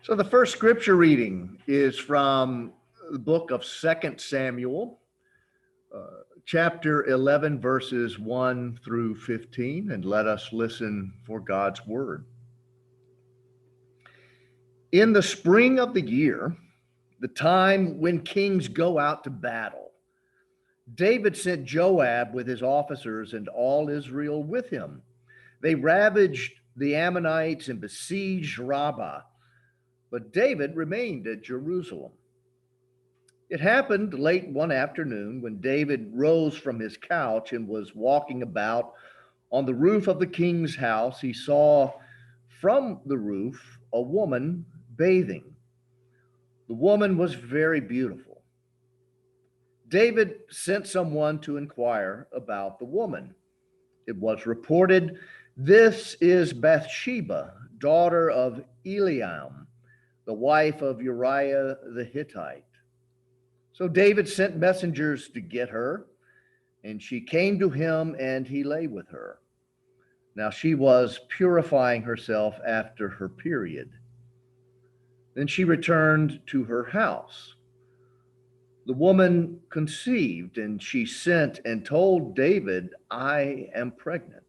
So the first scripture reading is from the book of Second Samuel, chapter 11, verses 1 through 15, and let us listen for God's word. In the spring of the year, the time when kings go out to battle, David sent Joab with his officers and all Israel with him. They ravaged the Ammonites and besieged Rabbah, but David remained at Jerusalem. It happened late one afternoon when David rose from his couch and was walking about on the roof of the king's house. He saw from the roof a woman bathing. The woman was very beautiful. David sent someone to inquire about the woman. It was reported, "This is Bathsheba, daughter of Eliam, the wife of Uriah the Hittite." So David sent messengers to get her, and she came to him, and he lay with her. Now she was purifying herself after her period. Then she returned to her house. The woman conceived, and she sent and told David, "I am pregnant."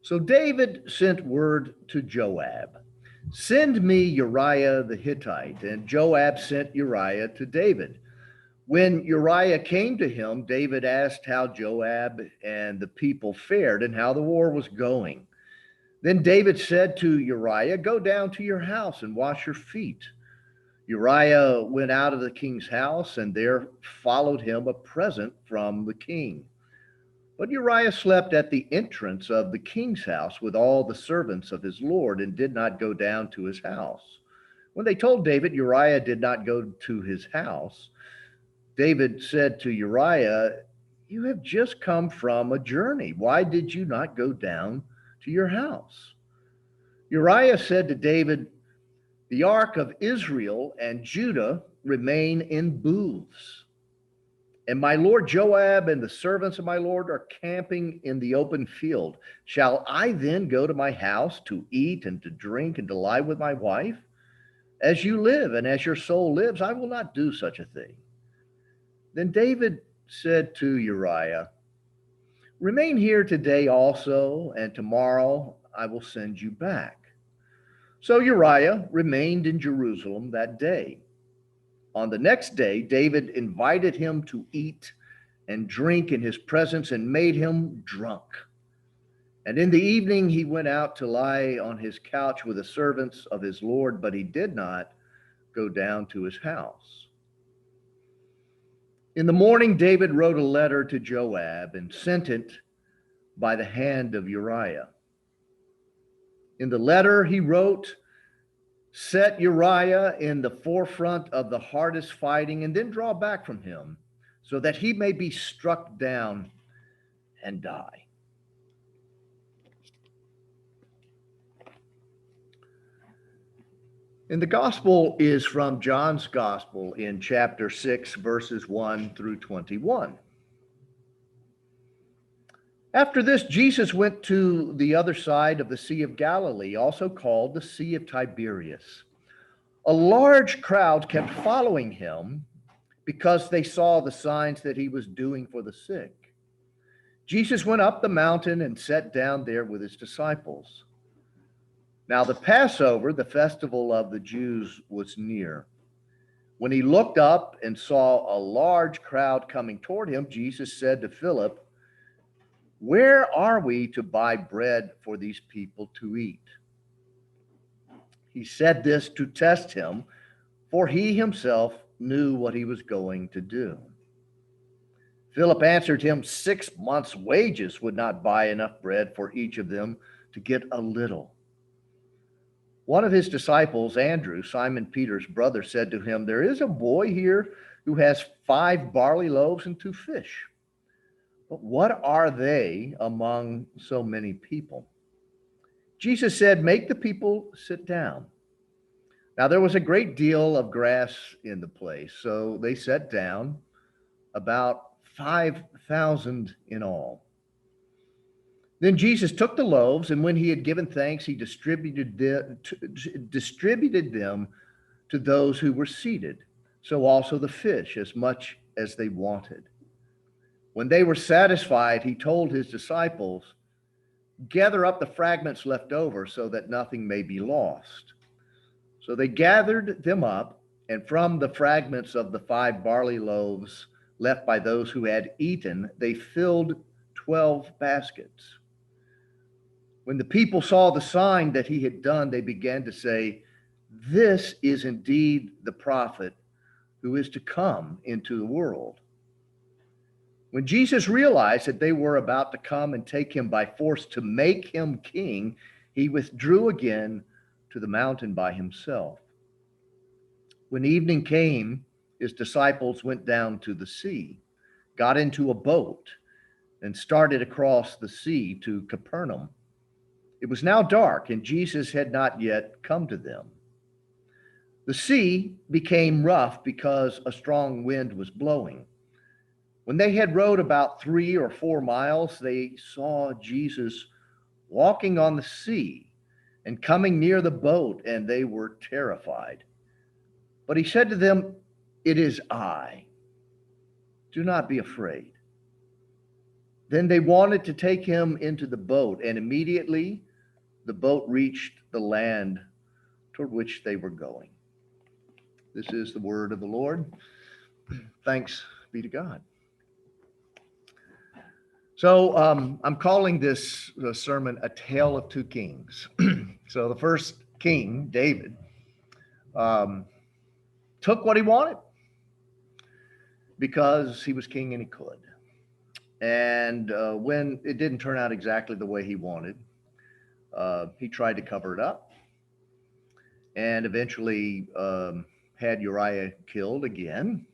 So David sent word to Joab, "Send me Uriah the Hittite." And Joab sent Uriah to David. When Uriah came to him, David asked how Joab and the people fared and how the war was going. Then David said to Uriah, "Go down to your house and wash your feet." Uriah went out of the king's house, and there followed him a present from the king. But Uriah slept at the entrance of the king's house with all the servants of his lord and did not go down to his house. When they told David Uriah did not go to his house, David said to Uriah, "You have just come from a journey. Why did you not go down to your house?" Uriah said to David, "The ark of Israel and Judah remain in booths, and my lord Joab and the servants of my lord are camping in the open field. Shall I then go to my house to eat and to drink and to lie with my wife? As you live and as your soul lives, I will not do such a thing." Then David said to Uriah, "Remain here today also, and tomorrow I will send you back." So Uriah remained in Jerusalem that day. On the next day, David invited him to eat and drink in his presence and made him drunk. And in the evening, he went out to lie on his couch with the servants of his Lord, but he did not go down to his house. In the morning, David wrote a letter to Joab and sent it by the hand of Uriah. In the letter, he wrote, "Set Uriah in the forefront of the hardest fighting, and then draw back from him, so that he may be struck down and die." And the gospel is from John's gospel in chapter 6, verses 1 through 21. After this, Jesus went to the other side of the Sea of Galilee, also called the Sea of Tiberias. A large crowd kept following him because they saw the signs that he was doing for the sick. Jesus went up the mountain and sat down there with his disciples. Now the Passover, the festival of the Jews, was near. When he looked up and saw a large crowd coming toward him, Jesus said to Philip, "Where are we to buy bread for these people to eat?" He said this to test him, for he himself knew what he was going to do. Philip answered him, 6 months' wages would not buy enough bread for each of them to get a little. One of his disciples, Andrew, Simon Peter's brother, said to him, "There is a boy here who has 5 barley loaves and 2 fish. But what are they among so many people?" Jesus said, "Make the people sit down." Now there was a great deal of grass in the place, so they sat down, about 5,000 in all. Then Jesus took the loaves, and when he had given thanks, he distributed them to those who were seated. So also the fish, as much as they wanted. When they were satisfied, he told his disciples, "Gather up the fragments left over so that nothing may be lost." So they gathered them up, and from the fragments of the 5 barley loaves left by those who had eaten, they filled 12 baskets. When the people saw the sign that he had done, they began to say, "This is indeed the prophet who is to come into the world." When Jesus realized that they were about to come and take him by force to make him king, he withdrew again to the mountain by himself. When evening came, his disciples went down to the sea, got into a boat, and started across the sea to Capernaum. It was now dark, and Jesus had not yet come to them. The sea became rough because a strong wind was blowing. When they had rowed about 3 or 4 miles, they saw Jesus walking on the sea and coming near the boat, and they were terrified. But he said to them, "It is I. Do not be afraid." Then they wanted to take him into the boat, and immediately the boat reached the land toward which they were going. This is the word of the Lord. Thanks be to God. So I'm calling this sermon A Tale of Two Kings. So the first king, David, um, took what he wanted because he was king and he could. And when it didn't turn out exactly the way he wanted, he tried to cover it up and eventually had Uriah killed again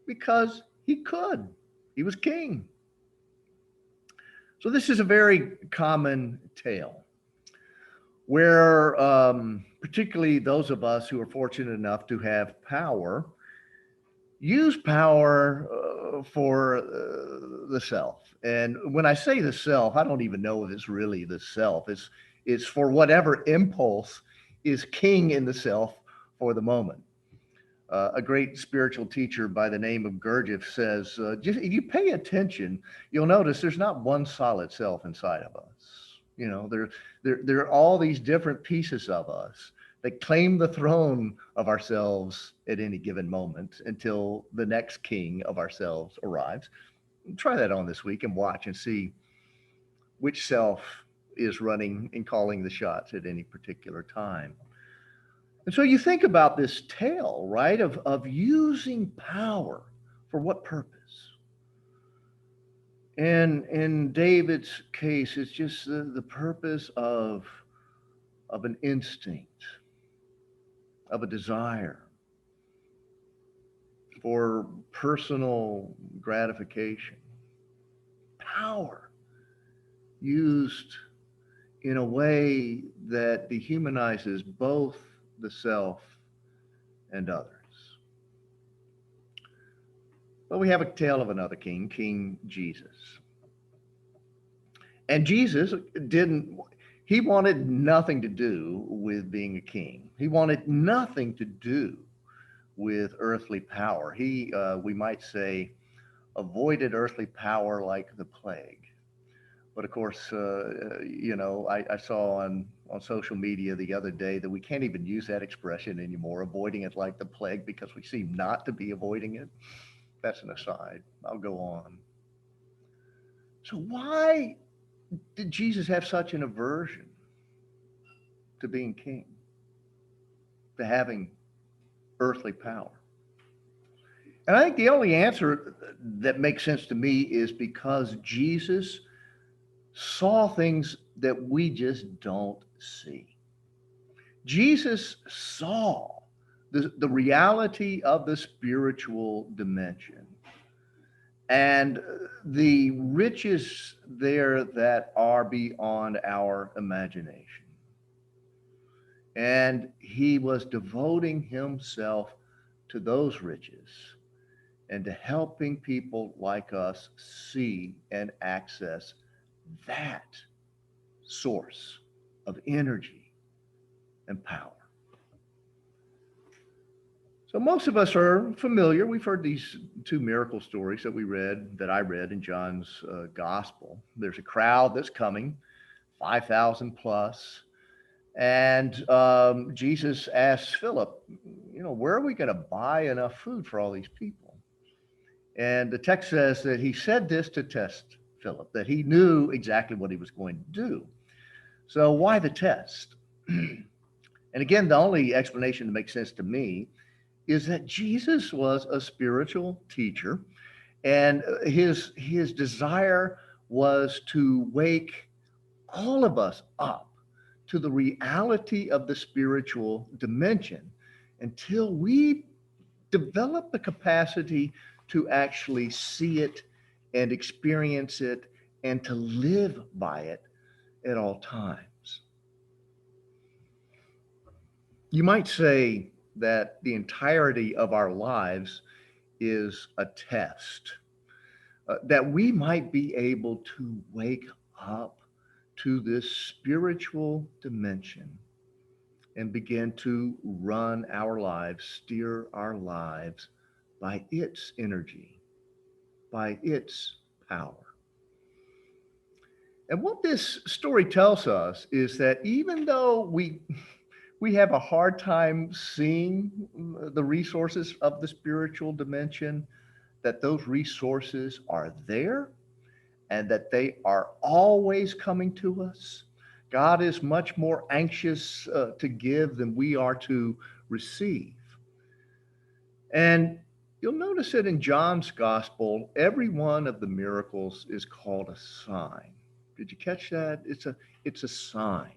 because he could. He was king. So this is a very common tale where particularly those of us who are fortunate enough to have power use power for the self. And when I say the self, I don't even know if it's really the self. It's for whatever impulse is king in the self for the moment. A great spiritual teacher by the name of Gurdjieff says, just if you pay attention, you'll notice there's not one solid self inside of us. You know, there are all these different pieces of us that claim the throne of ourselves at any given moment until the next king of ourselves arrives. Try that on this week and watch and see which self is running and calling the shots at any particular time. And so you think about this tale, right, of using power for what purpose? And in David's case, it's just the purpose of an instinct, of a desire for personal gratification. Power used in a way that dehumanizes both the self and others. But we have a tale of another king, King Jesus. And Jesus he wanted nothing to do with being a king. He wanted nothing to do with earthly power. He, we might say, avoided earthly power like the plague. But of course, I saw on social media the other day that we can't even use that expression anymore, avoiding it like the plague, because we seem not to be avoiding it. That's an aside. I'll go on. So why did Jesus have such an aversion to being king, to having earthly power? And I think the only answer that makes sense to me is because Jesus saw things that we just don't see. Jesus saw the reality of the spiritual dimension and the riches there that are beyond our imagination. And he was devoting himself to those riches and to helping people like us see and access that source of energy and power. So most of us are familiar. We've heard these two miracle stories that I read in John's gospel. There's a crowd that's coming, 5,000 plus. And Jesus asks Philip, where are we going to buy enough food for all these people? And the text says that he said this to test Philip, that he knew exactly what he was going to do. So why the test? And again, the only explanation that makes sense to me is that Jesus was a spiritual teacher, and his desire was to wake all of us up to the reality of the spiritual dimension until we develop the capacity to actually see it and experience it and to live by it at all times. You might say that the entirety of our lives is a test, that we might be able to wake up to this spiritual dimension and begin to run our lives, steer our lives by its energy, by its power. And what this story tells us is that even though we have a hard time seeing the resources of the spiritual dimension, that those resources are there and that they are always coming to us. God is much more anxious to give than we are to receive. And you'll notice that in John's gospel, every one of the miracles is called a sign. Did you catch that? It's a sign.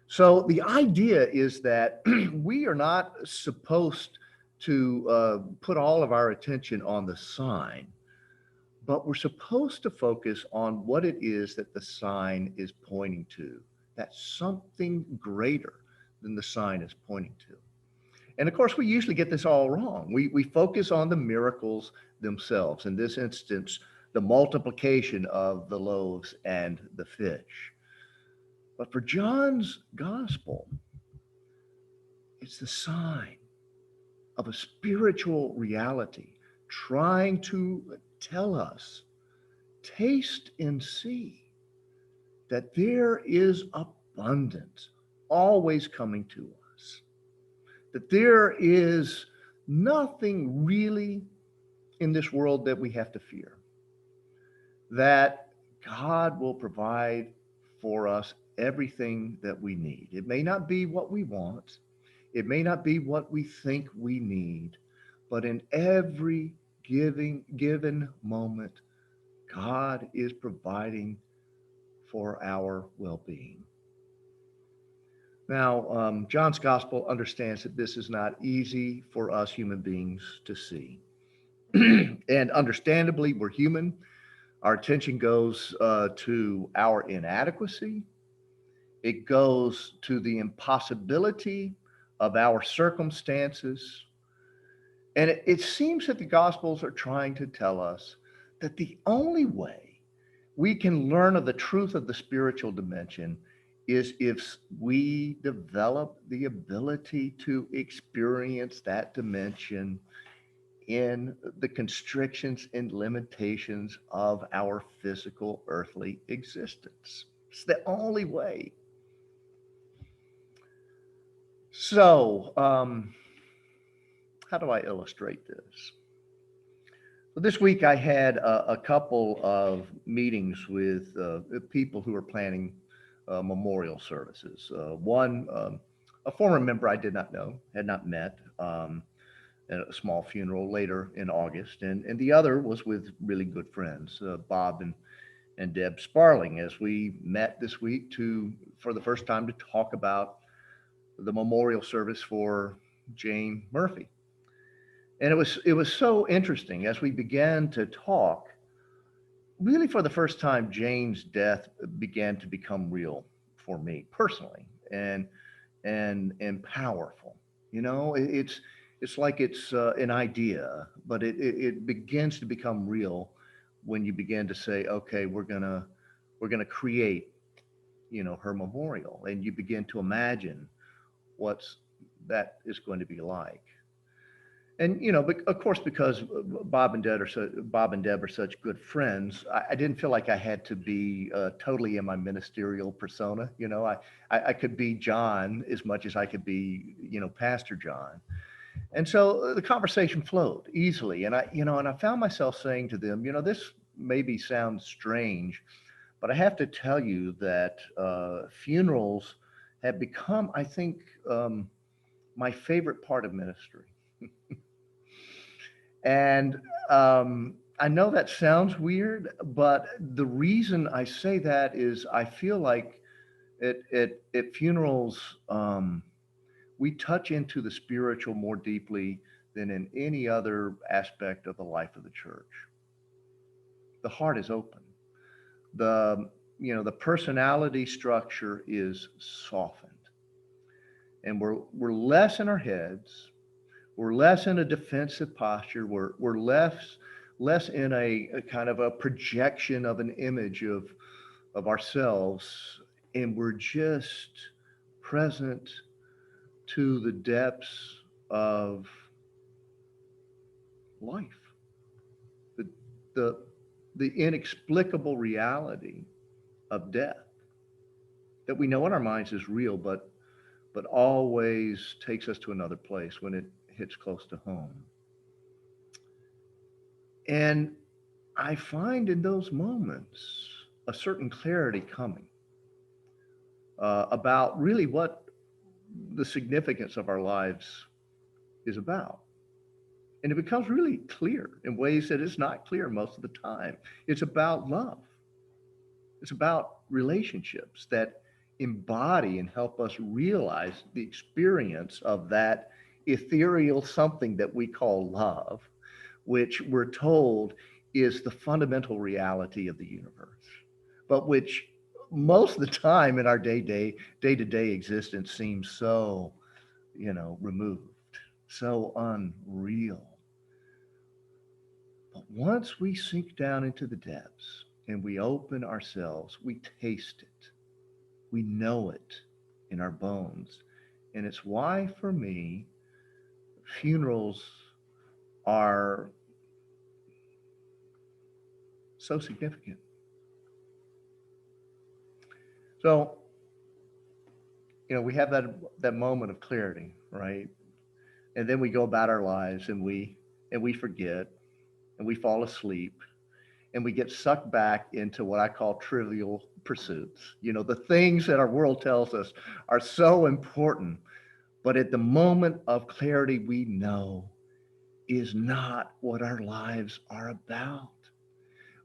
So the idea is that we are not supposed to put all of our attention on the sign, but we're supposed to focus on what it is that the sign is pointing to. That's something greater than the sign is pointing to. And of course, we usually get this all wrong. We focus on the miracles themselves. In this instance, the multiplication of the loaves and the fish. But for John's gospel, it's the sign of a spiritual reality trying to tell us, taste and see that there is abundance always coming to us, that there is nothing really in this world that we have to fear, that God will provide for us everything that we need. It may not be what we want, it may not be what we think we need, but in every given moment, God is providing for our well-being. Now, John's gospel understands that this is not easy for us human beings to see. And understandably, we're human. Our attention goes to our inadequacy. It goes to the impossibility of our circumstances. And it seems that the Gospels are trying to tell us that the only way we can learn of the truth of the spiritual dimension is if we develop the ability to experience that dimension in the constrictions and limitations of our physical earthly existence. It's the only way. So, how do I illustrate this? Well, this week I had a couple of meetings with people who are planning memorial services. One, a former member I did not know, had not met, at a small funeral later in August, and the other was with really good friends, Bob and Deb Sparling, as we met this week for the first time to talk about the memorial service for Jane Murphy. And it was so interesting as we began to talk. Really, for the first time, Jane's death began to become real for me personally, and powerful. It's like it's an idea, but it begins to become real when you begin to say, okay, we're gonna create her memorial, and you begin to imagine what's that is going to be like. And but of course, because Bob and Deb are such good friends, I didn't feel like I had to be totally in my ministerial persona. I could be John as much as I could be Pastor John. And so the conversation flowed easily, and I found myself saying to them, this maybe sounds strange, but I have to tell you that funerals have become, I think, my favorite part of ministry. And I know that sounds weird, but the reason I say that is I feel like at funerals, we touch into the spiritual more deeply than in any other aspect of the life of the church. The heart is open. The personality structure is softened, and we're less in our heads. We're less in a defensive posture. We're less in a kind of a projection of an image of ourselves, and we're just present to the depths of life, the the the inexplicable reality of death that we know in our minds is real, but always takes us to another place when it hits close to home. And I find in those moments a certain clarity coming about really what the significance of our lives is about. And it becomes really clear in ways that it's not clear most of the time. It's about love. It's about relationships that embody and help us realize the experience of that ethereal something that we call love, which we're told is the fundamental reality of the universe, but which most of the time in our to day existence seems so, removed, so unreal. But once we sink down into the depths and we open ourselves, we taste it. We know it in our bones. And it's why, for me, funerals are so significant. So, we have that moment of clarity, right? And then we go about our lives and we forget and we fall asleep and we get sucked back into what I call trivial pursuits. The things that our world tells us are so important, but at the moment of clarity, we know is not what our lives are about.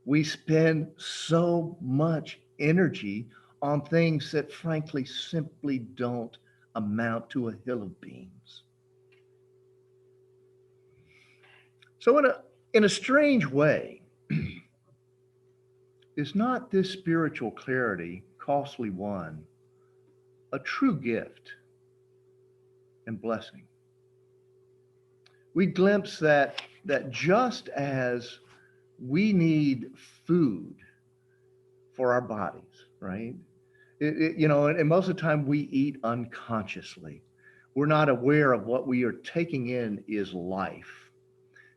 We spend so much energy on things that frankly simply don't amount to a hill of beans. So in a strange way, is not this spiritual clarity, costly one, a true gift and blessing? We glimpse that just as we need food for our bodies, right? And most of the time we eat unconsciously. We're not aware of what we are taking in is life.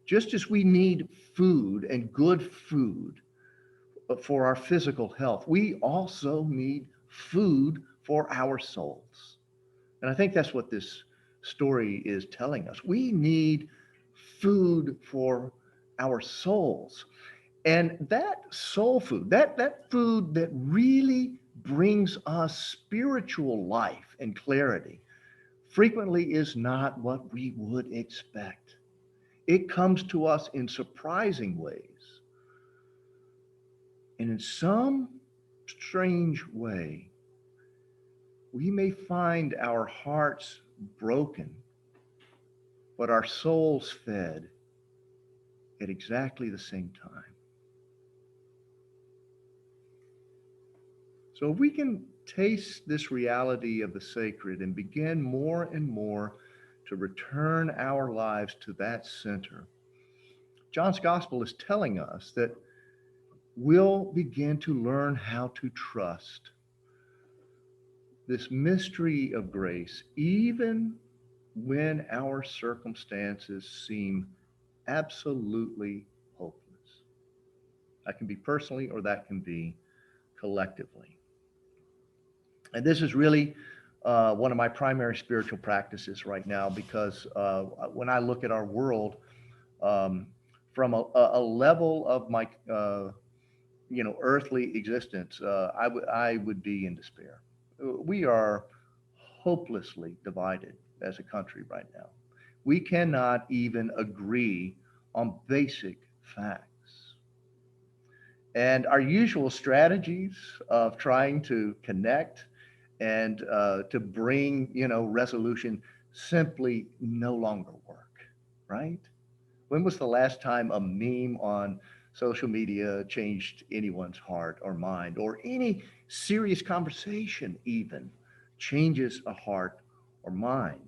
Just as we need food and good food for our physical health, we also need food for our souls. And I think that's what this story is telling us. We need food for our souls. And that soul food, that food that really brings us spiritual life and clarity, frequently is not what we would expect. It comes to us in surprising ways. And in some strange way, we may find our hearts broken, but our souls fed at exactly the same time. So if we can taste this reality of the sacred and begin more and more to return our lives to that center, John's gospel is telling us that we'll begin to learn how to trust this mystery of grace, even when our circumstances seem absolutely hopeless. That can be personally or that can be collectively. And this is really one of my primary spiritual practices right now because when I look at our world um, from a level of my earthly existence, I would be in despair. We are hopelessly divided as a country right now. We cannot even agree on basic facts. And our usual strategies of trying to connect and to bring, resolution simply no longer work, right? When was the last time a meme on social media changed anyone's heart or mind, or any serious conversation even changes a heart or mind?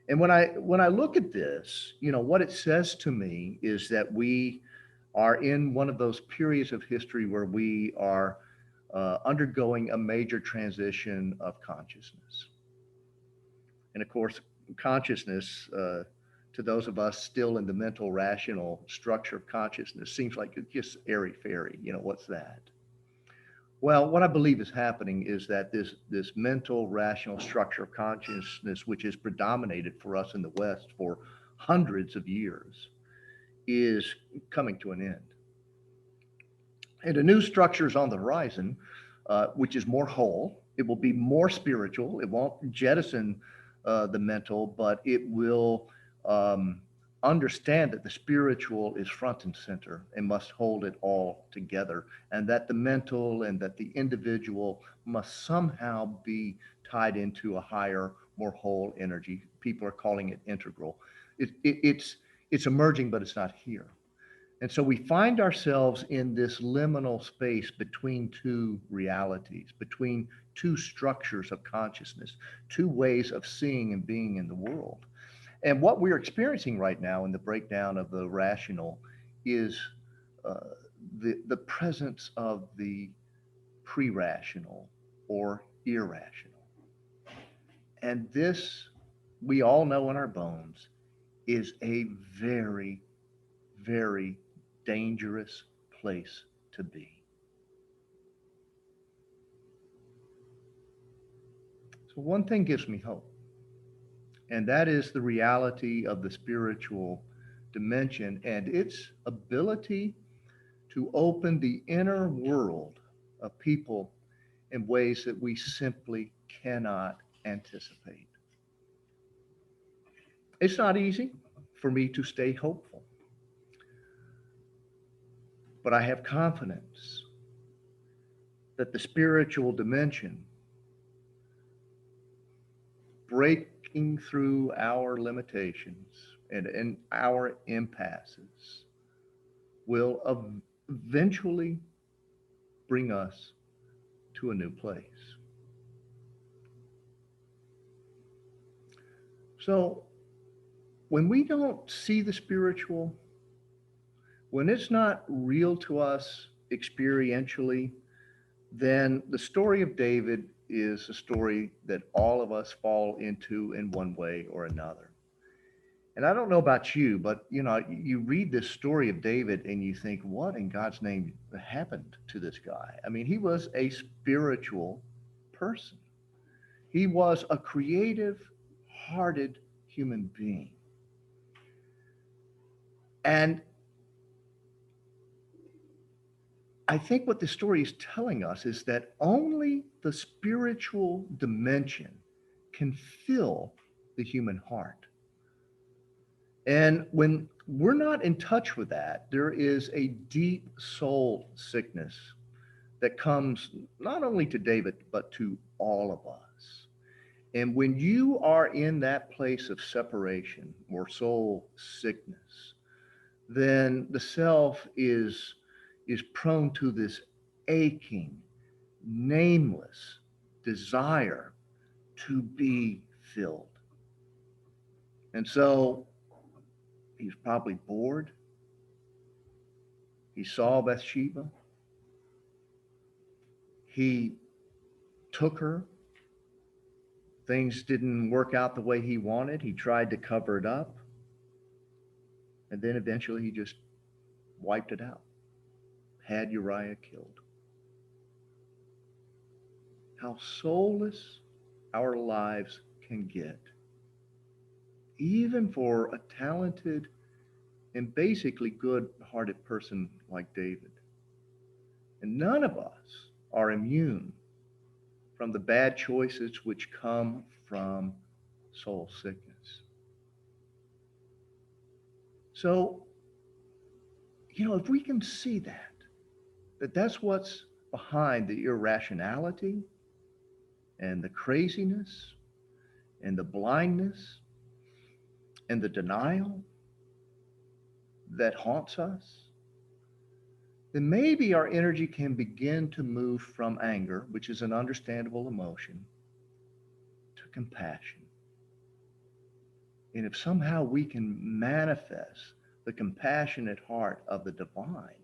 And when I look at this, what it says to me is that we are in one of those periods of history where we are undergoing a major transition of consciousness. And of course, consciousness, to those of us still in the mental, rational structure of consciousness, seems like it's just airy fairy. What's that? Well, what I believe is happening is that this mental, rational structure of consciousness, which has predominated for us in the West for hundreds of years, is coming to an end. And a new structure is on the horizon, which is more whole. It will be more spiritual. It won't jettison the mental, but it will um, understand that the spiritual is front and center and must hold it all together, and that the mental and that the individual must somehow be tied into a higher, more whole energy. People are calling it integral. It's emerging, but it's not here. And so we find ourselves in this liminal space between two realities, between two structures of consciousness, two ways of seeing and being in the world. And what we're experiencing right now in the breakdown of the rational is uh, the presence of the pre rational or irrational. And this, we all know in our bones, is a very, very dangerous place to be. So, one thing gives me hope, and that is the reality of the spiritual dimension and its ability to open the inner world of people in ways that we simply cannot anticipate. It's not easy for me to stay hopeful, but I have confidence that the spiritual dimension, breaking through our limitations and our impasses, will eventually bring us to a new place. So, when we don't see the spiritual, when it's not real to us experientially, then the story of David is a story that all of us fall into in one way or another. And I don't know about you, but you read this story of David and you think, what in God's name happened to this guy? I mean, he was a spiritual person. He was a creative hearted human being. And I think what the story is telling us is that only the spiritual dimension can fill the human heart. And when we're not in touch with that, there is a deep soul sickness that comes not only to David, but to all of us. And when you are in that place of separation or soul sickness, then the self is prone to this aching, nameless desire to be filled. And so he's probably bored. He saw Bathsheba. He took her Things didn't work out the way he wanted. He tried to cover it up. And then eventually he just wiped it out, had Uriah killed. How soulless our lives can get, even for a talented and basically good hearted person like David. And none of us are immune from the bad choices which come from soul sickness. So, if we can see that that's what's behind the irrationality and the craziness and the blindness and the denial that haunts us, then maybe our energy can begin to move from anger, which is an understandable emotion, to compassion. And if somehow we can manifest the compassionate heart of the divine,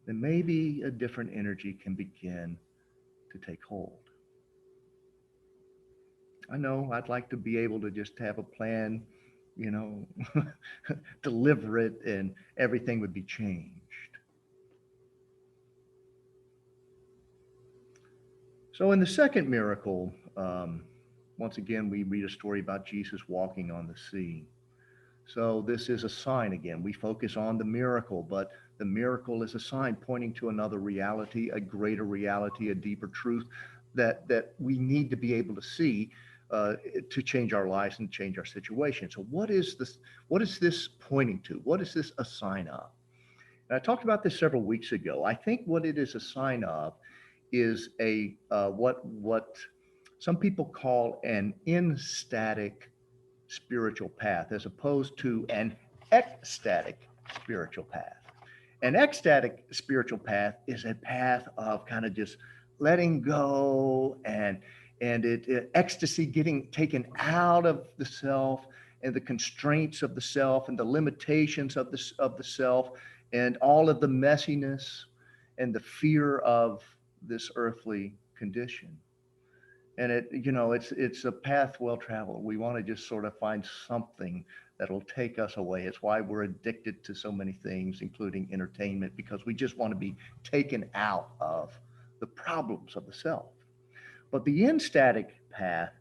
then maybe a different energy can begin to take hold. I know I'd like to be able to just have a plan, you know, deliver it, and everything would be changed. So, in the second miracle, once again, we read a story about Jesus walking on the sea. So, this is a sign again. We focus on the miracle, but the miracle is a sign pointing to another reality, a greater reality, a deeper truth that we need to be able to see to change our lives and change our situation. So, what is this? What is this pointing to? What is this a sign of? And I talked about this several weeks ago. I think what it is a sign of is a what some people call an in-static spiritual path, as opposed to an ecstatic spiritual path. An ecstatic spiritual path is a path of kind of just letting go and ecstasy, getting taken out of the self and the constraints of the self and the limitations of the self and all of the messiness and the fear of this earthly condition. And it's a path well traveled. We want to just sort of find something that'll take us away. It's why we're addicted to so many things, including entertainment, because we just want to be taken out of the problems of the self. But the in-static path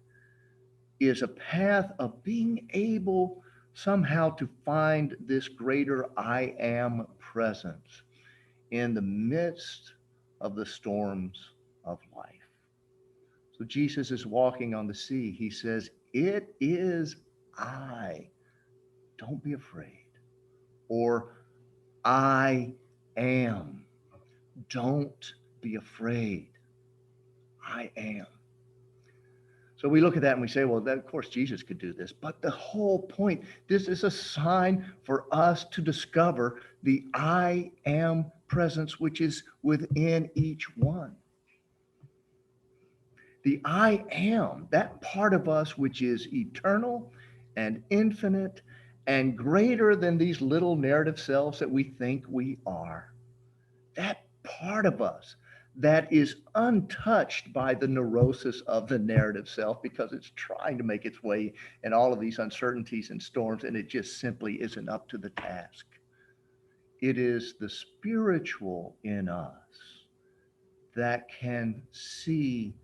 is a path of being able somehow to find this greater I am presence in the midst of the storms of life. So Jesus is walking on the sea. He says, "It is I. Don't be afraid." Or, "I am. Don't be afraid. I am." So we look at that and we say, well, of course, Jesus could do this. But the whole point, this is a sign for us to discover the I am presence, which is within each one. The I am, that part of us which is eternal and infinite and greater than these little narrative selves that we think we are. That part of us that is untouched by the neurosis of the narrative self because it's trying to make its way in all of these uncertainties and storms, and it just simply isn't up to the task. It is the spiritual in us that can see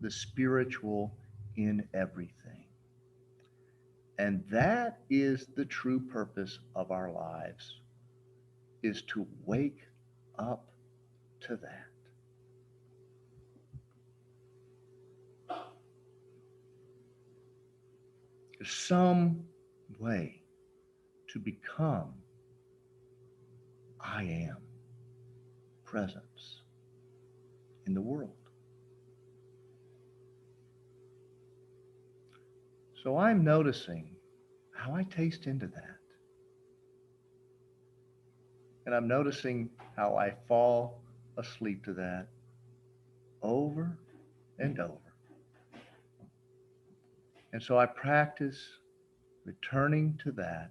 the spiritual in everything. And that is the true purpose of our lives, is to wake up to that. There's some way to become I am presence in the world. So I'm noticing how I taste into that. And I'm noticing how I fall asleep to that over and over. And so I practice returning to that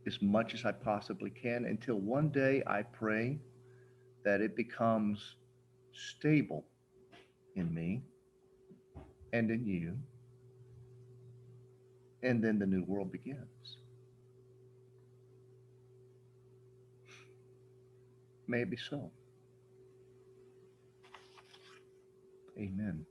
as much as I possibly can until one day I pray that it becomes stable in me and in you, and then the new world begins. May it be so. Amen.